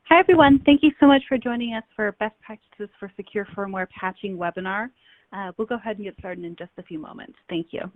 Hi, everyone. Thank you so much for joining us for Best Practices for Secure Firmware Patching webinar. We'll go ahead and get started in just a few moments. Thank you.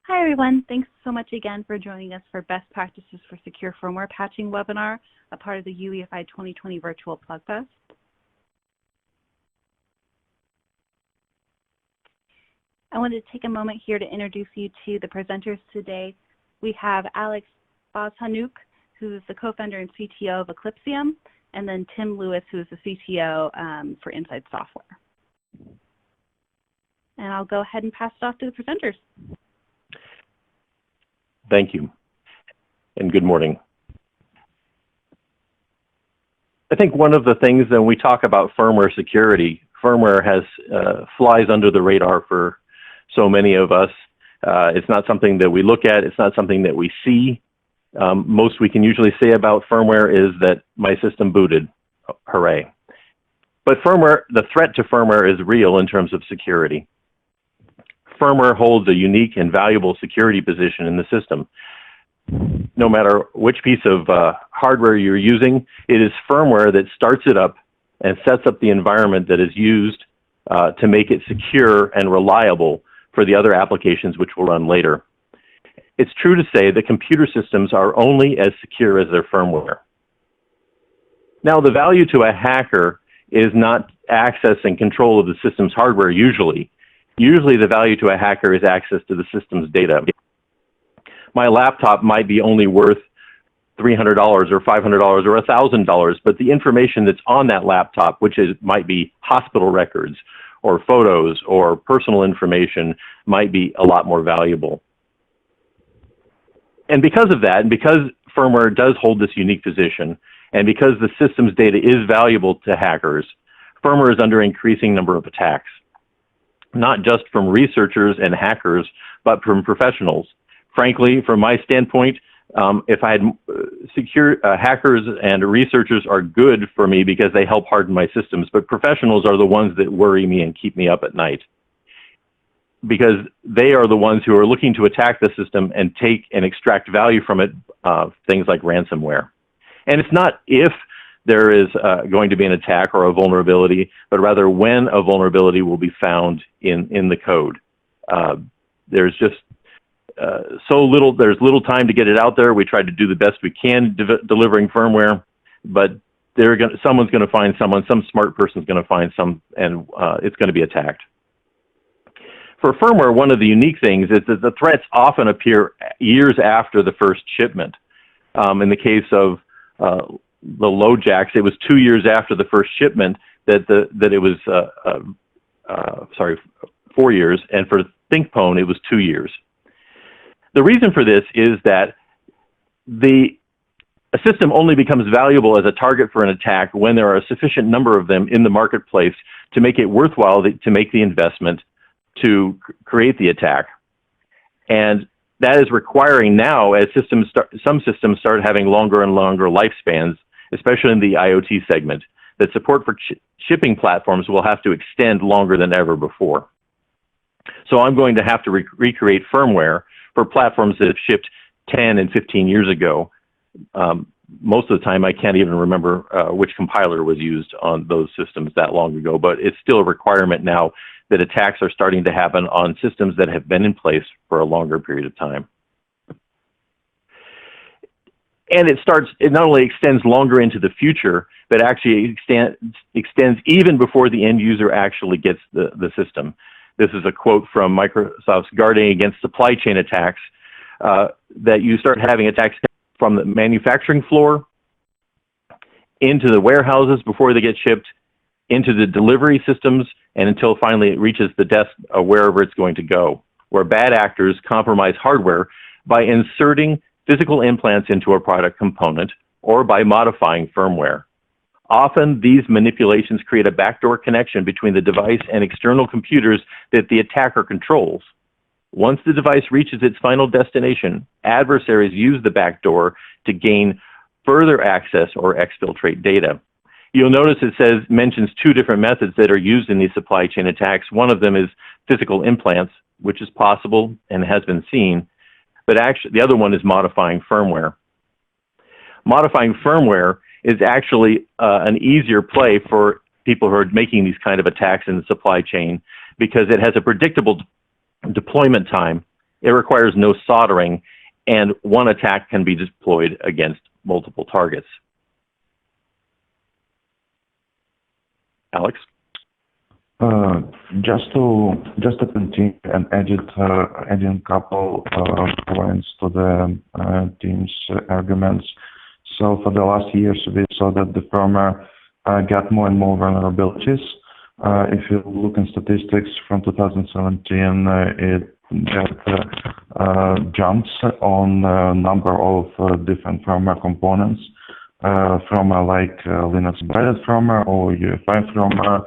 Hi, everyone. Thanks so much again for joining us for Best Practices for Secure Firmware Patching webinar, a part of the UEFI 2020 Virtual Plug Fest. I wanted to take a moment here to introduce you to the presenters today. We have Alex Bozhanuk, who is the co-founder and CTO of Eclypsium, and then Tim Lewis, who is the CTO for Insyde Software. And I'll go ahead and pass it off to the presenters. Thank you, and good morning. I think one of the things when we talk about firmware security, firmware has flies under the radar for so many of us. It's not something that we look at. It's not something that we see. Most we can usually say about firmware is that my system booted. Hooray. But firmware, the threat to firmware is real in terms of security. Firmware holds a unique and valuable security position in the system. No matter which piece of hardware you're using, it is firmware that starts it up and sets up the environment that is used to make it secure and reliable for the other applications which we'll run later. It's true to say that computer systems are only as secure as their firmware. Now, the value to a hacker is not access and control of the system's hardware usually. Usually the value to a hacker is access to the system's data. My laptop might be only worth $300 or $500 or $1,000, but the information that's on that laptop, which might be hospital records or photos or personal information, might be a lot more valuable. And because of that, and because firmware does hold this unique position, and because the system's data is valuable to hackers, firmware is under increasing number of attacks. Not just from researchers and hackers, but from professionals. Frankly, from my standpoint, if I had hackers and researchers are good for me because they help harden my systems, but professionals are the ones that worry me and keep me up at night, because they are the ones who are looking to attack the system and take and extract value from it, things like ransomware. And it's not if there is going to be an attack or a vulnerability, but rather when a vulnerability will be found in the code. There's just there's little time to get it out there. We try to do the best we can delivering firmware, but someone's going to find someone, some smart person's going to find some, and it's going to be attacked. For firmware, one of the unique things is that the threats often appear years after the first shipment. In the case of the LoJax, it was 2 years after the first shipment that it was, 4 years, and for ThinkPwn, it was 2 years. The reason for this is that a system only becomes valuable as a target for an attack when there are a sufficient number of them in the marketplace to make it worthwhile to make the investment to create the attack. And that is requiring now, as some systems start having longer and longer lifespans, especially in the IoT segment, that support for shipping platforms will have to extend longer than ever before. So I'm going to have to recreate firmware for platforms that have shipped 10 and 15 years ago most of the time I can't even remember which compiler was used on those systems that long ago, but it's still a requirement now that attacks are starting to happen on systems that have been in place for a longer period of time. And it not only extends longer into the future, but actually extends even before the end user actually gets the system. This is a quote from Microsoft's Guarding Against Supply Chain Attacks, that you start having attacks from the manufacturing floor into the warehouses before they get shipped, into the delivery systems, and until finally it reaches the desk wherever it's going to go, where bad actors compromise hardware by inserting physical implants into a product component or by modifying firmware. Often, these manipulations create a backdoor connection between the device and external computers that the attacker controls. Once the device reaches its final destination, adversaries use the backdoor to gain further access or exfiltrate data. You'll notice it mentions two different methods that are used in these supply chain attacks. One of them is physical implants, which is possible and has been seen, but actually the other one is modifying firmware. Modifying firmware is actually an easier play for people who are making these kind of attacks in the supply chain because it has a predictable deployment time. It requires no soldering, and one attack can be deployed against multiple targets. Alex? Just to continue and adding a couple points to the team's arguments. So for the last years, we saw that the firmware got more and more vulnerabilities. If you look in statistics from 2017, it got jumps on a number of different firmware components, firmware like Linux embedded firmware or UEFI firmware,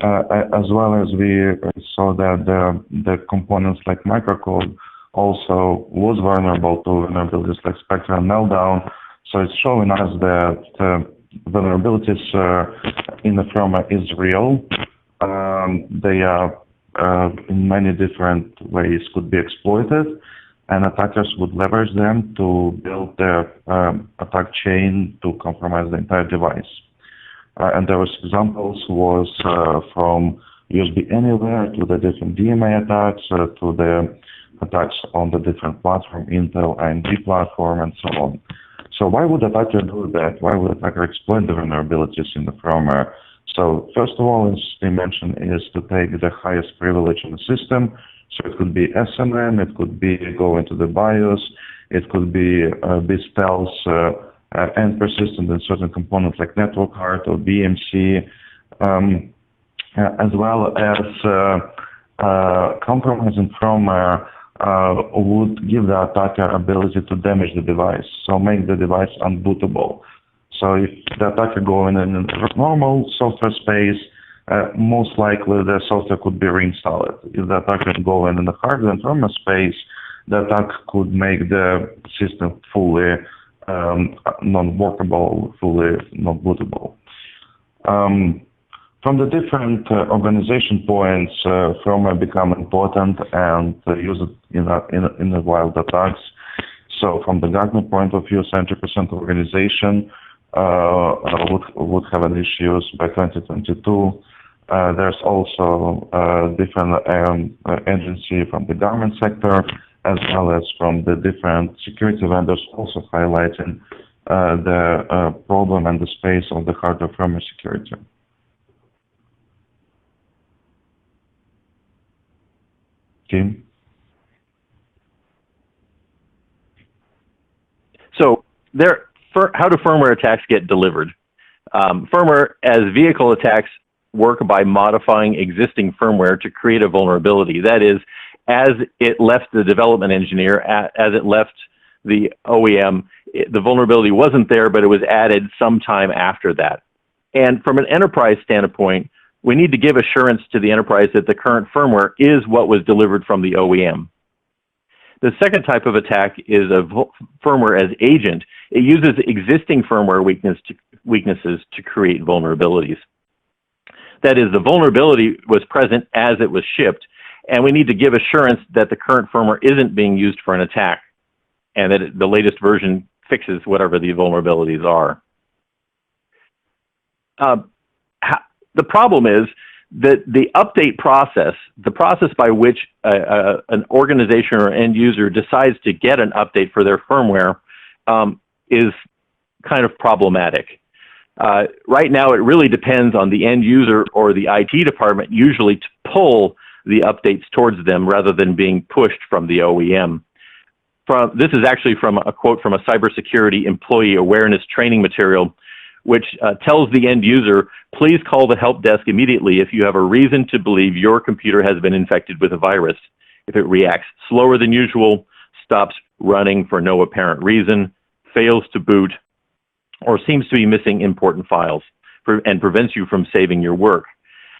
as well as we saw that the components like microcode also was vulnerable to vulnerabilities like Spectre and Meltdown. So it's showing us that vulnerabilities in the firmware is real. They are in many different ways could be exploited, and attackers would leverage them to build their attack chain to compromise the entire device. And there was examples from USB Anywhere to the different DMA attacks to the attacks on the different platform, Intel, AMD platform, and so on. So why would attacker do that? Why would attacker exploit the vulnerabilities in the firmware? So first of all, as they mentioned, is to take the highest privilege in the system. So it could be SMN, it could be go into the BIOS, it could be stealth and persistent in certain components like network card or BMC, as well as compromising firmware would give the attacker ability to damage the device, so make the device unbootable. So if the attacker go in a normal software space, most likely the software could be reinstalled. If the attacker go in the hardware and firmware space, the attack could make the system fully non-workable, fully not bootable. From the different organization points, firmware become important and used in the wild attacks. So from the Gartner point of view, 70% organization would have an issues by 2022. There's also different agency from the government sector, as well as from the different security vendors, also highlighting the problem and the space of the hardware firmware security. Kim? So how do firmware attacks get delivered? Firmware as vehicle attacks work by modifying existing firmware to create a vulnerability. That is, as it left the development engineer, as it left the OEM, the vulnerability wasn't there, but it was added sometime after that. And from an enterprise standpoint, we need to give assurance to the enterprise that the current firmware is what was delivered from the OEM. The second type of attack is a firmware as agent. It uses existing firmware weaknesses to create vulnerabilities. That is, the vulnerability was present as it was shipped, and we need to give assurance that the current firmware isn't being used for an attack, and that the latest version fixes whatever the vulnerabilities are. The problem is that the update process, the process by which an organization or end user decides to get an update for their firmware is kind of problematic. Right now, it really depends on the end user or the IT department usually to pull the updates towards them rather than being pushed from the OEM. This is actually from a quote from a cybersecurity employee awareness training material, which tells the end user, please call the help desk immediately if you have a reason to believe your computer has been infected with a virus. If it reacts slower than usual, stops running for no apparent reason, fails to boot, or seems to be missing important files and prevents you from saving your work.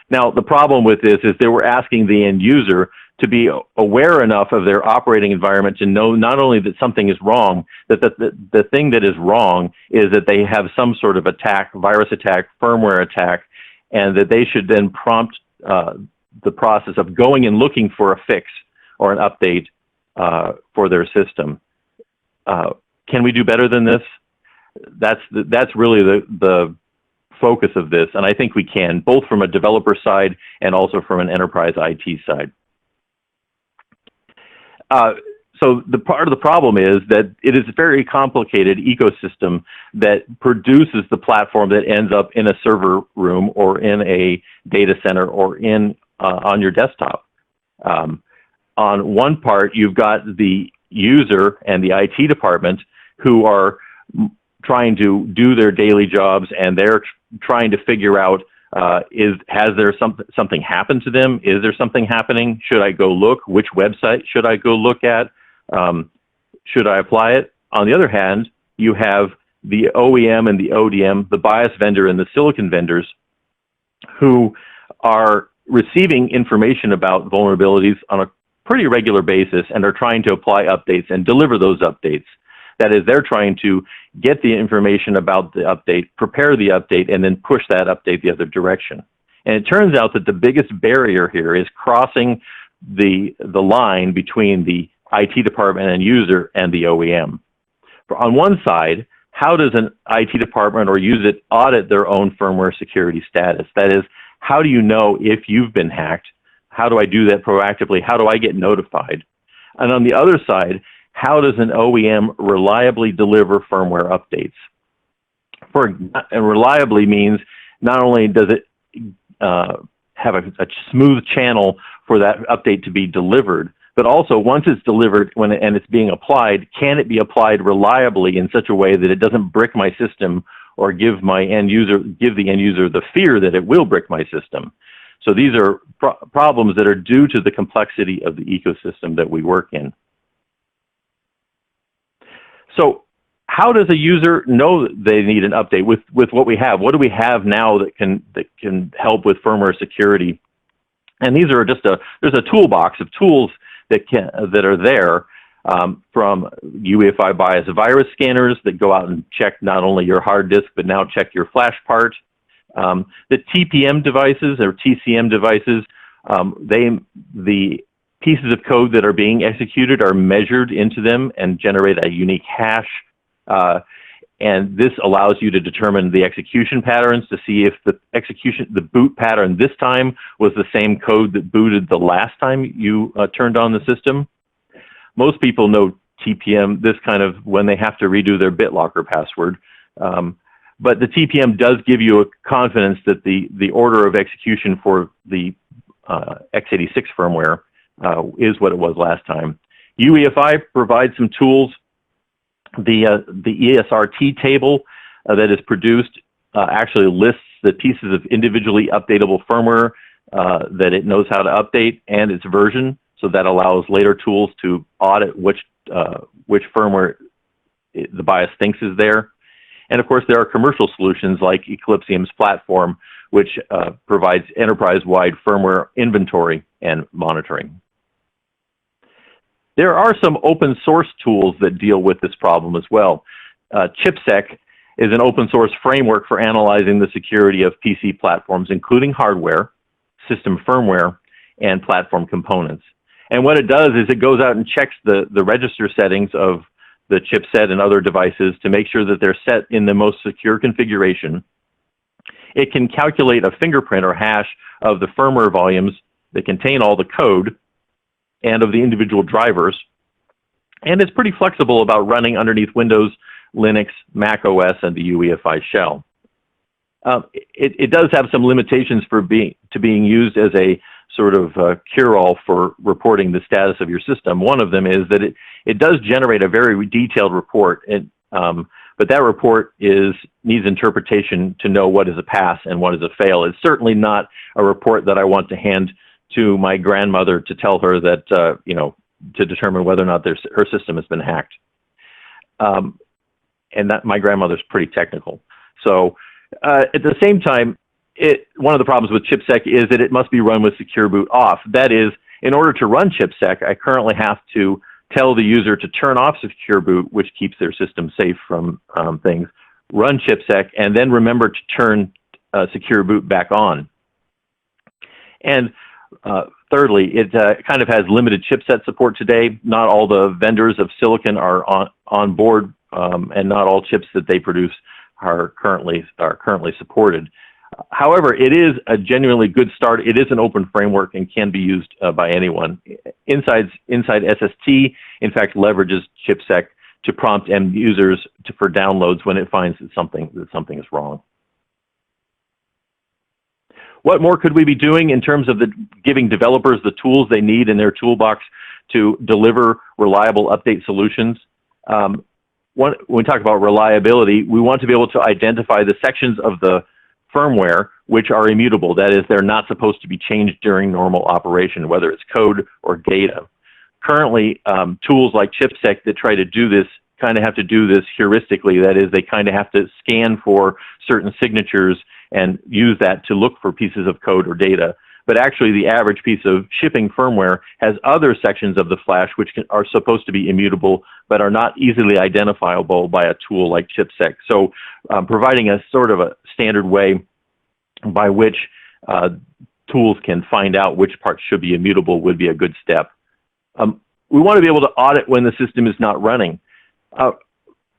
Now, the problem with this is that we're asking the end user to be aware enough of their operating environment to know not only that something is wrong, that the thing that is wrong is that they have some sort of attack, virus attack, firmware attack, and that they should then prompt the process of going and looking for a fix or an update for their system. Can we do better than this? That's really the focus of this, and I think we can, both from a developer side and also from an enterprise IT side. So the part of the problem is that it is a very complicated ecosystem that produces the platform that ends up in a server room or in a data center or on your desktop. On one part, you've got the user and the IT department who are trying to do their daily jobs, and they're trying to figure out, has there something happened to them? Is there something happening? Should I go look? Which website should I go look at? Should I apply it? On the other hand, you have the OEM and the ODM, the BIOS vendor and the silicon vendors, who are receiving information about vulnerabilities on a pretty regular basis and are trying to apply updates and deliver those updates. That is, they're trying to get the information about the update, prepare the update, and then push that update the other direction. And it turns out that the biggest barrier here is crossing the line between the IT department and user and the OEM. On one side, how does an IT department or use it audit their own firmware security status? That is, how do you know if you've been hacked? How do I do that proactively? How do I get notified? And on the other side, how does an OEM reliably deliver firmware updates? And reliably means not only does it have a smooth channel for that update to be delivered, but also once it's delivered and it's being applied, can it be applied reliably in such a way that it doesn't brick my system or give the end user the fear that it will brick my system? So these are problems that are due to the complexity of the ecosystem that we work in. So how does a user know that they need an update with what we have? What do we have now that can help with firmware security? And these are there's a toolbox of tools that are there, from UEFI BIOS virus scanners that go out and check not only your hard disk, but now check your flash part. The TPM devices or TCM devices, the pieces of code that are being executed are measured into them and generate a unique hash. And this allows you to determine the execution patterns to see if the boot pattern this time was the same code that booted the last time you turned on the system. Most people know TPM, this kind of when they have to redo their BitLocker password. But the TPM does give you a confidence that the order of execution for the x86 firmware is what it was last time. UEFI provides some tools. The ESRT table that is produced actually lists the pieces of individually updatable firmware that it knows how to update and its version, so that allows later tools to audit which firmware the BIOS thinks is there. And of course, there are commercial solutions like Eclypsium's platform, which provides enterprise-wide firmware inventory and monitoring. There are some open source tools that deal with this problem as well. ChipSec is an open source framework for analyzing the security of PC platforms, including hardware, system firmware, and platform components. And what it does is it goes out and checks the register settings of the chipset and other devices to make sure that they're set in the most secure configuration. It can calculate a fingerprint or hash of the firmware volumes that contain all the code and of the individual drivers. And it's pretty flexible about running underneath Windows, Linux, Mac OS, and the UEFI shell. It does have some limitations for being used as a sort of cure-all for reporting the status of your system. One of them is that it does generate a very detailed report, but that report needs interpretation to know what is a pass and what is a fail. It's certainly not a report that I want to hand to my grandmother to tell her that, you know, to determine whether or not her system has been hacked. And that my grandmother's pretty technical. So at the same time, one of the problems with ChipSec is that it must be run with secure boot off. That is, in order to run ChipSec, I currently have to tell the user to turn off secure boot, which keeps their system safe from things, run ChipSec, and then remember to turn secure boot back on. And thirdly, it kind of has limited chipset support today. Not all the vendors of silicon are on board, and not all chips that they produce are currently supported. However, it is a genuinely good start. It is an open framework and can be used by anyone. Insyde SST, in fact, leverages ChipSec to prompt end users for downloads when it finds that something is wrong. What more could we be doing in terms of giving developers the tools they need in their toolbox to deliver reliable update solutions? When we talk about reliability, we want to be able to identify the sections of the firmware which are immutable. That is, they're not supposed to be changed during normal operation, whether it's code or data. Currently, tools like ChipSec that try to do this kind of have to do this heuristically. That is, they kind of have to scan for certain signatures and use that to look for pieces of code or data. But actually, the average piece of shipping firmware has other sections of the flash which are supposed to be immutable, but are not easily identifiable by a tool like ChipSec. So providing a sort of a standard way by which tools can find out which parts should be immutable would be a good step. We want to be able to audit when the system is not running.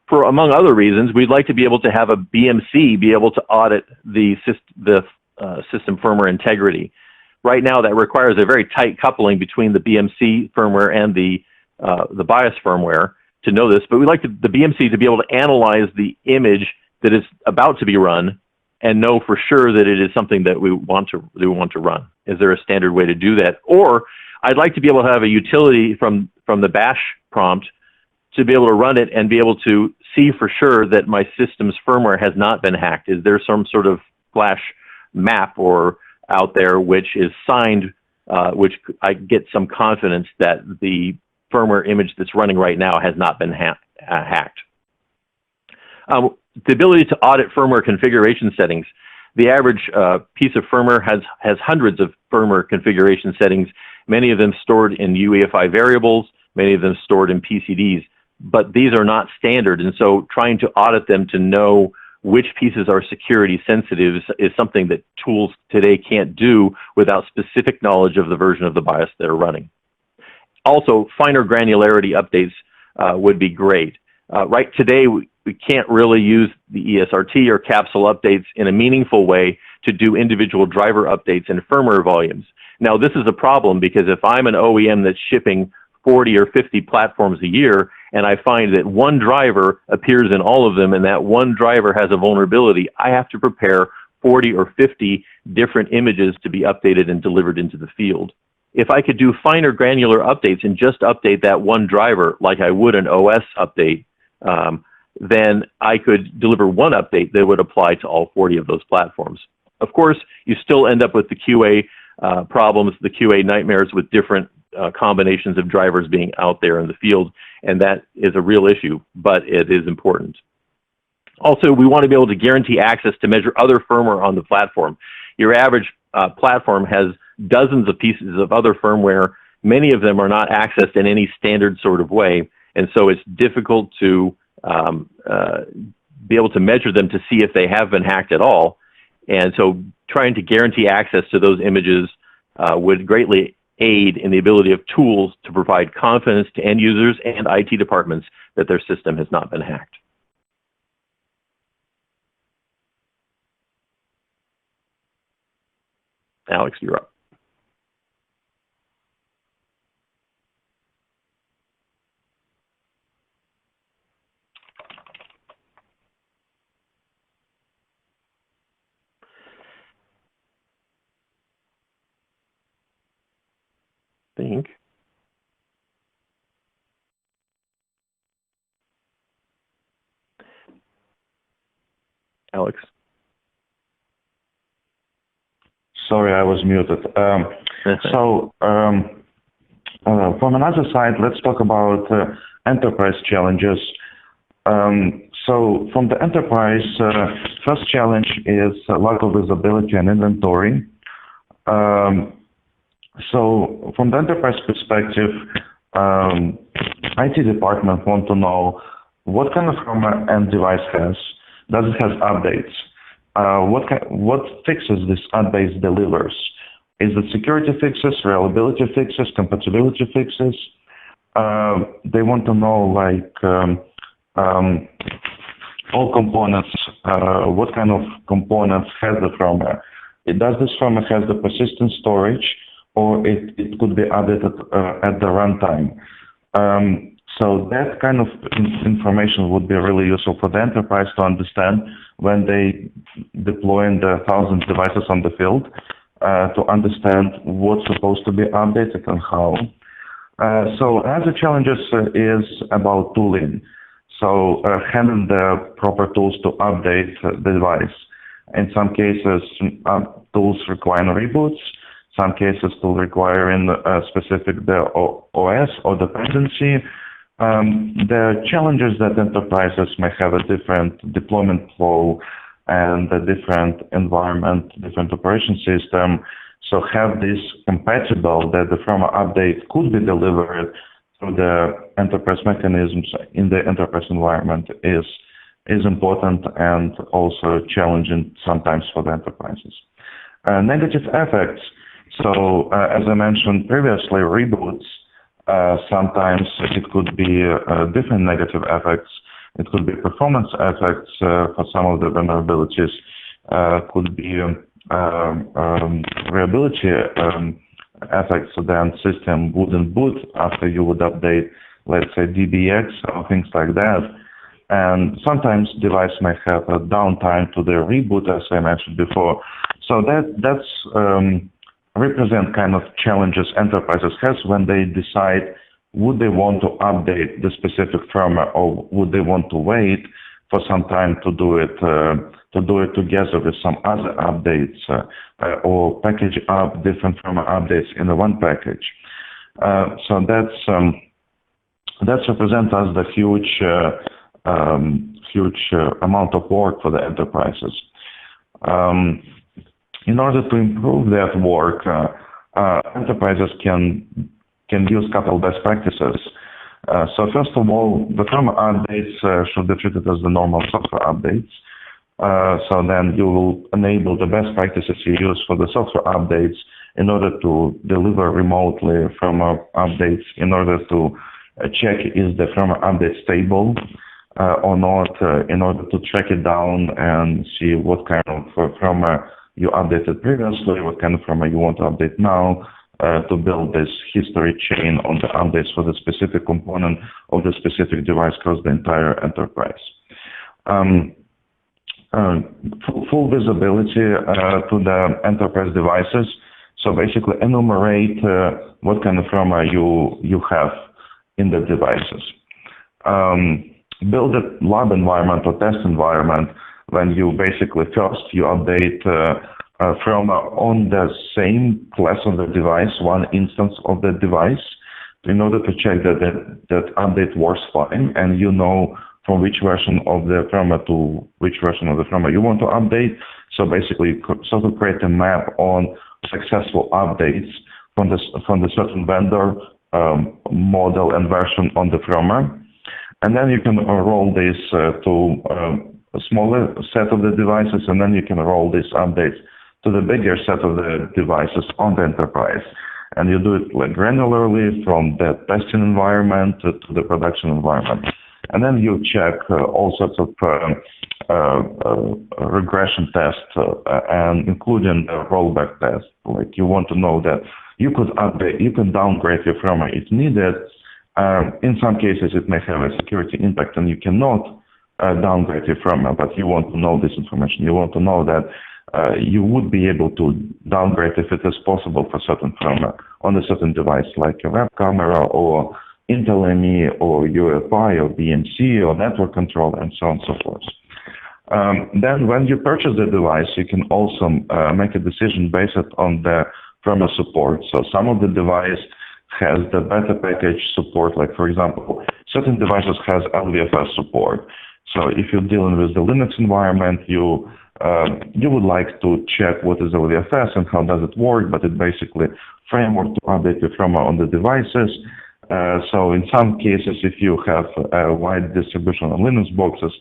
For among other reasons, we'd like to be able to have a BMC be able to audit the system firmware integrity. Right now, that requires a very tight coupling between the BMC firmware and the BIOS firmware to know this, but we'd like the BMC to be able to analyze the image that is about to be run and know for sure that it is something that we want to run. Is there a standard way to do that? Or I'd like to be able to have a utility from the bash prompt to be able to run it and be able to see for sure that my system's firmware has not been hacked. Is there some sort of flash map or out there which is signed, which I get some confidence that the firmware image that's running right now has not been hacked. The ability to audit firmware configuration settings. The average piece of firmware has hundreds of firmware configuration settings, many of them stored in UEFI variables, many of them stored in PCDs, but these are not standard, and so trying to audit them to know which pieces are security sensitive is something that tools today can't do without specific knowledge of the version of the BIOS they're running. Also, finer granularity updates would be great. Right today, we can't really use the ESRT or capsule updates in a meaningful way to do individual driver updates and firmware volumes. Now, this is a problem because if I'm an OEM that's shipping 40 or 50 platforms a year, and I find that one driver appears in all of them, and that one driver has a vulnerability, I have to prepare 40 or 50 different images to be updated and delivered into the field. If I could do finer granular updates and just update that one driver like I would an OS update, then I could deliver one update that would apply to all 40 of those platforms. Of course, you still end up with the QA problems, the QA nightmares with different combinations of drivers being out there in the field, and that is a real issue, but it is important. Also, we want to be able to guarantee access to measure other firmware on the platform. Your average platform has dozens of pieces of other firmware. Many of them are not accessed in any standard sort of way, and so it's difficult to be able to measure them to see if they have been hacked at all. And so trying to guarantee access to those images would greatly aid in the ability of tools to provide confidence to end users and IT departments that their system has not been hacked. Alex, you're up. Think. Alex. Sorry, I was muted. From another side, let's talk about enterprise challenges. So from the enterprise, first challenge is lack of visibility and inventory. So from the enterprise perspective, IT department want to know what kind of firmware end device has. Does it have updates? What fixes this update delivers? Is it security fixes, reliability fixes, compatibility fixes? They want to know like all components, what kind of components has the firmware. Does this firmware has the persistent storage, or it could be added at the runtime? So that kind of information would be really useful for the enterprise to understand when they deploy the thousands of devices on the field, to understand what's supposed to be updated and how. So other challenges is about tooling. So having the proper tools to update the device. In some cases, tools require reboots. Some cases, tools requiring specific the OS or dependency. The challenges that enterprises may have a different deployment flow and a different environment, different operation system. So have this compatible that the firmware update could be delivered through the enterprise mechanisms in the enterprise environment is important and also challenging sometimes for the enterprises. Negative effects. So as I mentioned previously, reboots, sometimes it could be different negative effects. It could be performance effects for some of the vulnerabilities. Could be reliability effects, so then system wouldn't boot after you would update, let's say DBX or things like that. And sometimes device may have a downtime to the reboot, as I mentioned before. So that's represent kind of challenges enterprises has when they decide would they want to update the specific firmware or would they want to wait for some time to do it together with some other updates or package up different firmware updates in the one package. So that represents us the huge amount of work for the enterprises. In order to improve that work, enterprises can use a couple best practices. So first of all, the firmware updates should be treated as the normal software updates. So then you will enable the best practices you use for the software updates in order to deliver remotely firmware updates, in order to check is the firmware update stable or not, in order to track it down and see what kind of firmware you updated previously, what kind of firmware you want to update now, to build this history chain on the updates for the specific component of the specific device across the entire enterprise. Full visibility to the enterprise devices. So basically enumerate what kind of firmware you have in the devices. Build a lab environment or test environment when you basically first you update firmware on the same class of the device, one instance of the device, in order to check that update works fine, and you know from which version of the firmware to which version of the firmware you want to update. So basically, sort of create a map on successful updates from the certain vendor, model, and version on the firmware. And then you can roll this to a smaller set of the devices, and then you can roll these updates to the bigger set of the devices on the enterprise. and you do it like granularly from the testing environment to the production environment. And then you check all sorts of regression tests, and including the rollback test. Like you want to know that you could update, you can downgrade your firmware if needed. In some cases, it may have a security impact, and you cannot downgrade your firmware, but you want to know this information. You want to know that you would be able to downgrade if it is possible for certain firmware on a certain device, like a web camera or Intel ME or UEFI or BMC or network control and so on and so forth. Then when you purchase the device, you can also make a decision based on the firmware support. So some of the device has the beta package support, like for example, certain devices has LVFS support. So if you're dealing with the Linux environment, you would like to check what is LVFS and how does it work, but it basically framework to update your firmware on the devices. So in some cases, if you have a wide distribution on Linux boxes,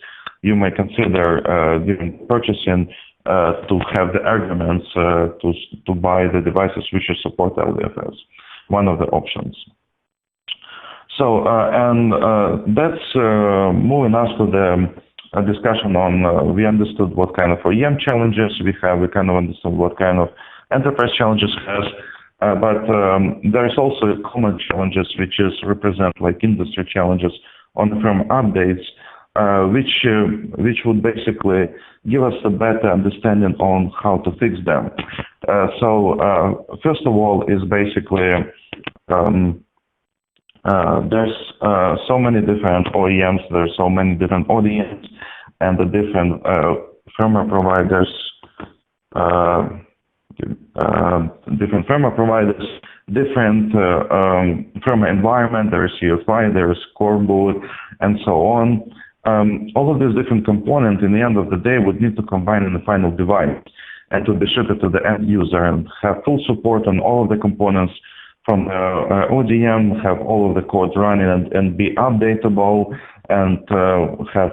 you may consider during purchasing to have the arguments to buy the devices which support LVFS, one of the options. So, that's moving us to the discussion on, we understood what kind of OEM challenges we have, we kind of understood what kind of enterprise challenges has, but there's also common challenges which represent like industry challenges on the firmware updates, which would basically give us a better understanding on how to fix them. So first of all is basically there's so many different OEMs, there's so many different ODMs, and the different firmware providers, different firmware environment. There is UEFI, there is core boot, and so on. All of these different components, in the end of the day, would need to combine in the final device and to be shipped to the end user and have full support on all of the components from ODM, have all of the code running and be updatable, and have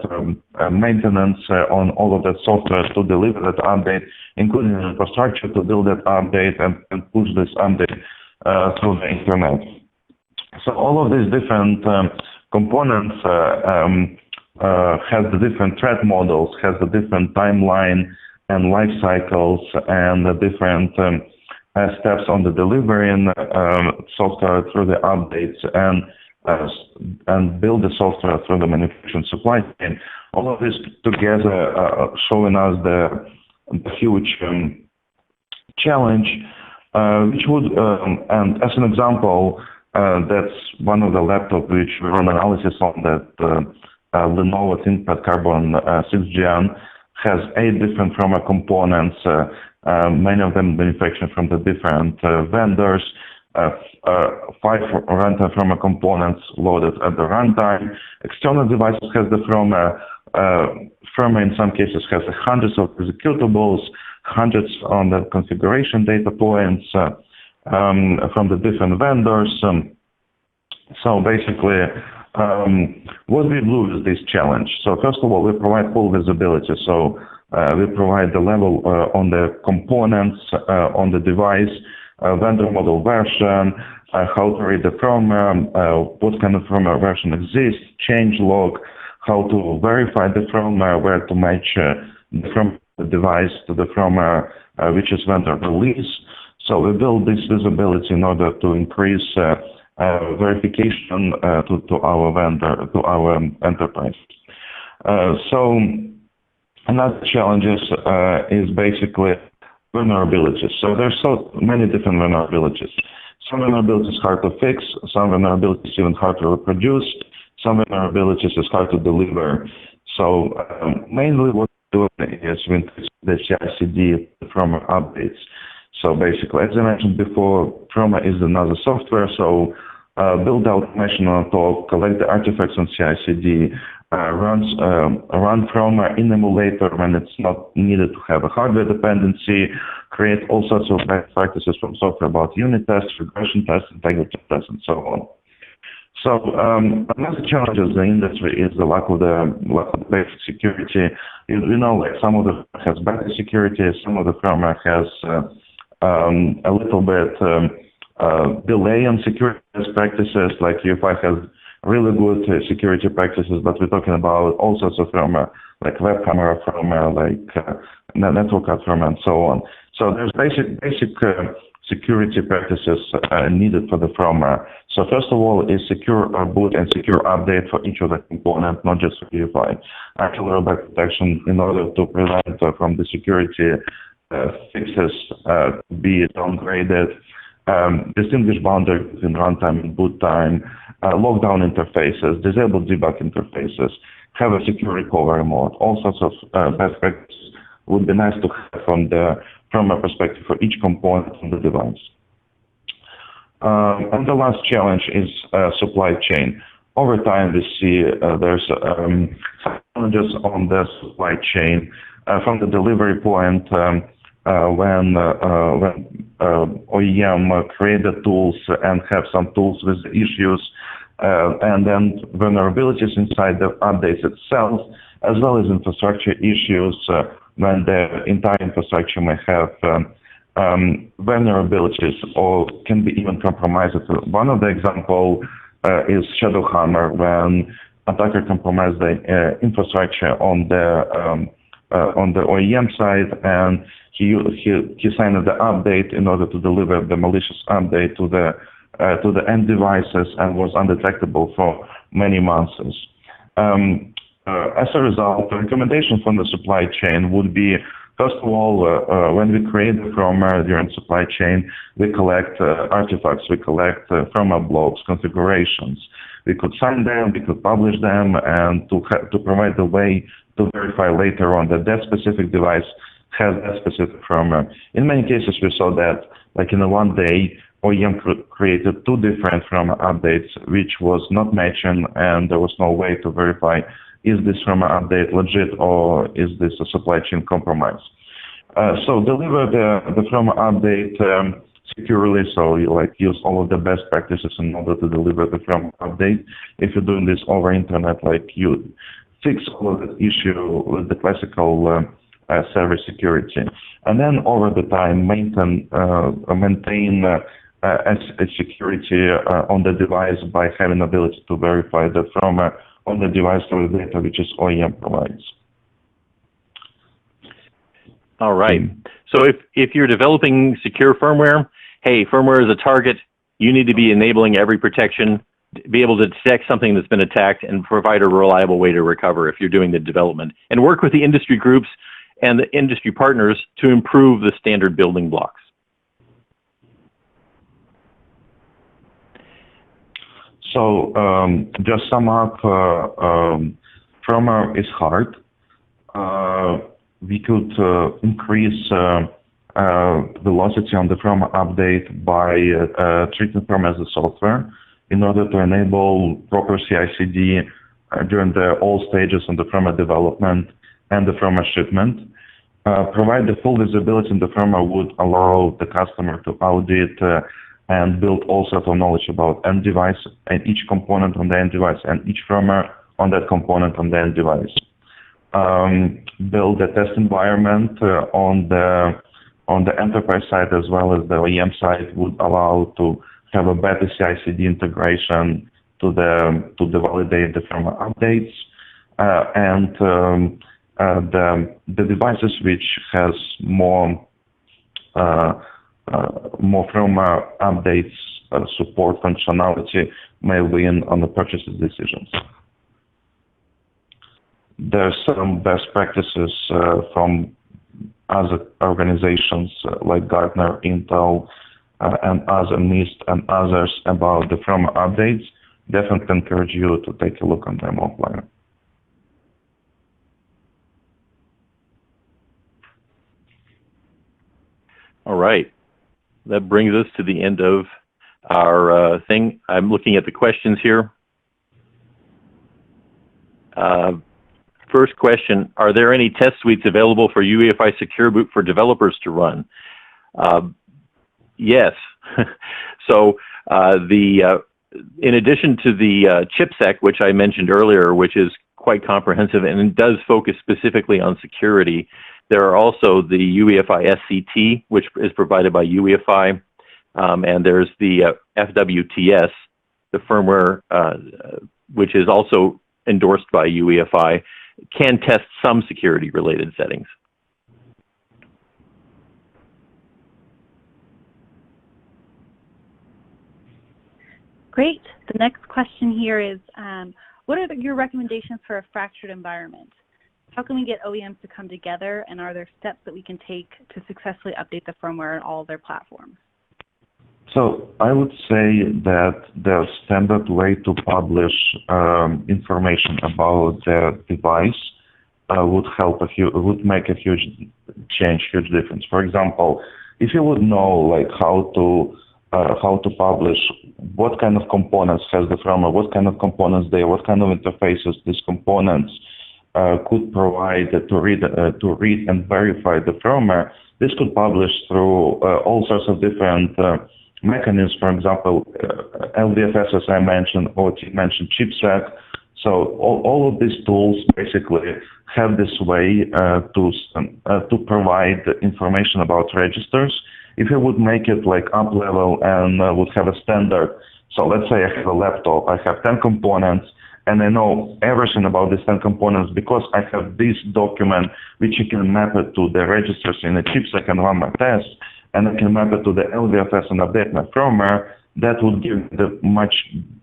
maintenance on all of that software to deliver that update, including infrastructure to build that update and push this update through the internet. So all of these different components has the different threat models, has the different timeline and life cycles, and the different steps on the delivering software through the updates and build the software through the manufacturing supply chain. All of this together showing us the huge challenge, which would, and as an example, that's one of the laptops which we run analysis on, that Lenovo ThinkPad Carbon 6 Gen has 8 different firmware components, many of them manufactured from the different vendors, 5 runtime firmware components loaded at the runtime. External devices has the firmware. Firmware in some cases has hundreds of executables, hundreds on the configuration data points from the different vendors. So basically, what we do is this challenge. So first of all, we provide full visibility. So we provide the level on the components on the device, vendor model version, how to read the firmware, what kind of firmware version exists, change log, how to verify the firmware, where to match from the device to the firmware which is vendor release. So we build this visibility in order to increase verification to our vendor, to our enterprise. So another challenge is basically vulnerabilities. So there's so many different vulnerabilities. Some vulnerabilities hard to fix, some vulnerabilities even hard to reproduce, some vulnerabilities is hard to deliver. So mainly what we do is we increase the CI/CD firmware updates. So basically, as I mentioned before, firmware is another software, so build automation on top, collect the artifacts on CI/CD, run firmware in emulator when it's not needed to have a hardware dependency, create all sorts of best practices from software about unit tests, regression tests, integrity tests, and so on. So another challenge in the industry is the lack of the basic security. You know, like some of the has better security, some of the firmware has a little bit delay on security best practices. Like UEFI has really good security practices, but we're talking about all sorts of firmware, like web camera firmware, like network card firmware, and so on. So there's basic security practices needed for the firmware. So first of all is secure boot and secure update for each of the components, not just for UEFI. Actual rollback protection in order to prevent from the security fixes be downgraded, distinguish boundary between runtime and boot time, lockdown interfaces, disable debug interfaces, have a secure recovery mode. All sorts of best practices would be nice to have from a perspective for each component on the device. And the last challenge is supply chain. Over time, we see there's challenges on the supply chain from the delivery point when OEM create the tools and have some tools with issues, and then vulnerabilities inside the updates itself, as well as infrastructure issues when the entire infrastructure may have vulnerabilities or can be even compromised. One of the examples is Shadow Hammer, when attacker compromised the infrastructure on the OEM side, and he signed the update in order to deliver the malicious update to the end devices and was undetectable for many months. As a result, the recommendation from the supply chain would be, first of all, when we create the firmware during supply chain, we collect artifacts, we collect firmware blocks, configurations. We could sign them, we could publish them, and to provide a way to verify later on that specific device has that specific firmware. In many cases, we saw that, like in one day, OEM created two different firmware updates, which was not matching, and there was no way to verify, is this firmware update legit or is this a supply chain compromise? So deliver the firmware update securely, so you use all of the best practices in order to deliver the firmware update. If you're doing this over internet, you fix all of the issue with the classical server security, and then over the time maintain a security on the device by having ability to verify the firmware on the device through the data which is OEM provides. All right. So if you're developing secure firmware, hey, firmware is a target. You need to be enabling every protection, be able to detect something that's been attacked and provide a reliable way to recover if you're doing the development, and work with the industry groups and the industry partners to improve the standard building blocks. So just sum up, firmware is hard. We could increase velocity on the firmware update by treating firmware as a software in order to enable proper CI/CD during all stages of the firmware development and the firmware shipment. Provide the full visibility in the firmware would allow the customer to audit and build all sorts of knowledge about end device and each component on the end device and each firmware on that component on the end device. Build a test environment on the enterprise side as well as the OEM side would allow to have a better CI/CD integration to validate the firmware updates, and the devices which has more firmware updates support functionality may win on the purchasing decisions. There's some best practices from other organizations like Gartner, Intel, and other NIST and others about the firmware updates. Definitely encourage you to take a look on them offline. All right. That brings us to the end of our thing. I'm looking at the questions here. First question, are there any test suites available for UEFI Secure Boot for developers to run? Yes. So in addition to the chipsec, which I mentioned earlier, which is quite comprehensive and it does focus specifically on security, there are also the UEFI SCT, which is provided by UEFI. and there's the FWTS, the firmware, which is also endorsed by UEFI, can test some security-related settings. Great. The next question here is, what are your recommendations for a fractured environment? How can we get OEMs to come together, and are there steps that we can take to successfully update the firmware on all of their platforms? So I would say that the standard way to publish information about the device would make a huge difference. For example, if you would know like how to publish what kind of components has the firmware, what kind of components what kind of interfaces these components could provide to read and verify the firmware, this could publish through all sorts of different mechanisms. For example, LVFS, as I mentioned, or Tim mentioned, chipset. So all of these tools basically have this way to provide information about registers. If you would make it like up level and would have a standard, so let's say I have a laptop, I have 10 components, and I know everything about these 10 components because I have this document which you can map it to the registers in the chips. I can run my tests, and I can map it to the LVFS and update my firmware. That would give the much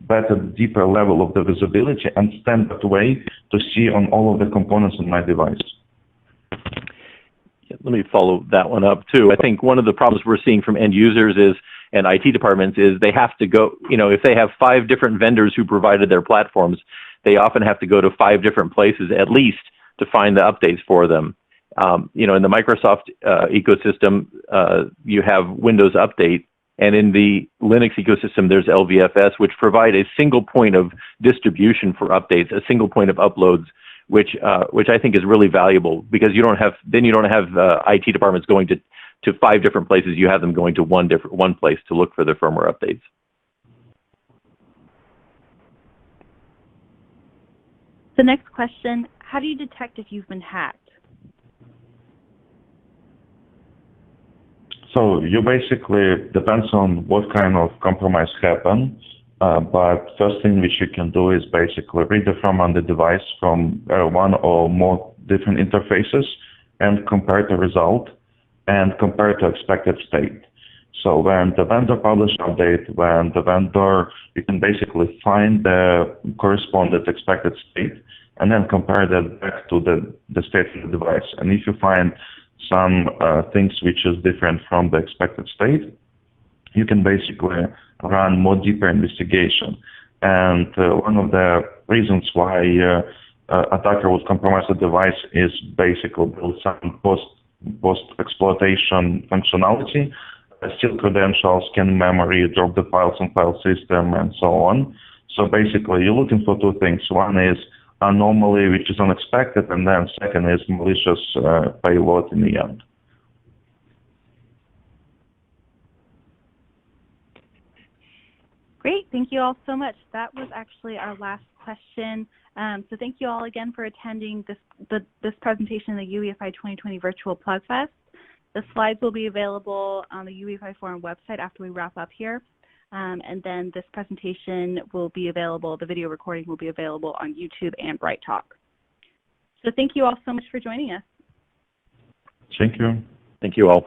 better, deeper level of the visibility and standard way to see on all of the components in my device. Let me follow that one up too. I think one of the problems we're seeing from end users and IT departments is they have to go, if they have 5 different vendors who provided their platforms, they often have to go to 5 different places at least to find the updates for them. In the Microsoft ecosystem, you have Windows Update, and in the Linux ecosystem, there's LVFS, which provide a single point of distribution for updates, a single point of uploads, which I think is really valuable because you don't have IT departments going to 5 different places. You have them going to one place to look for their firmware updates. The next question, how do you detect if you've been hacked? So you basically, depends on what kind of compromise happened, but first thing which you can do is basically read the firmware on the device from one or more different interfaces and compare the result and compare it to expected state. So when the vendor publishes update, you can basically find the corresponding expected state and then compare that back to the state of the device. And if you find some things which is different from the expected state, you can basically run more deeper investigation. And one of the reasons why attacker would compromise the device is basically build some post-exploitation functionality, steal credentials, scan memory, drop the files on file system, and so on. So basically, you're looking for 2 things. One is anomaly, which is unexpected, and then second is malicious payload in the end. Great, thank you all so much. That was actually our last question. So thank you all again for attending this presentation of the UEFI 2020 Virtual Plug Fest. The slides will be available on the UEFI Forum website after we wrap up here. And then this presentation will be available, the video recording will be available on YouTube and Bright Talk. So thank you all so much for joining us. Thank you. Thank you all.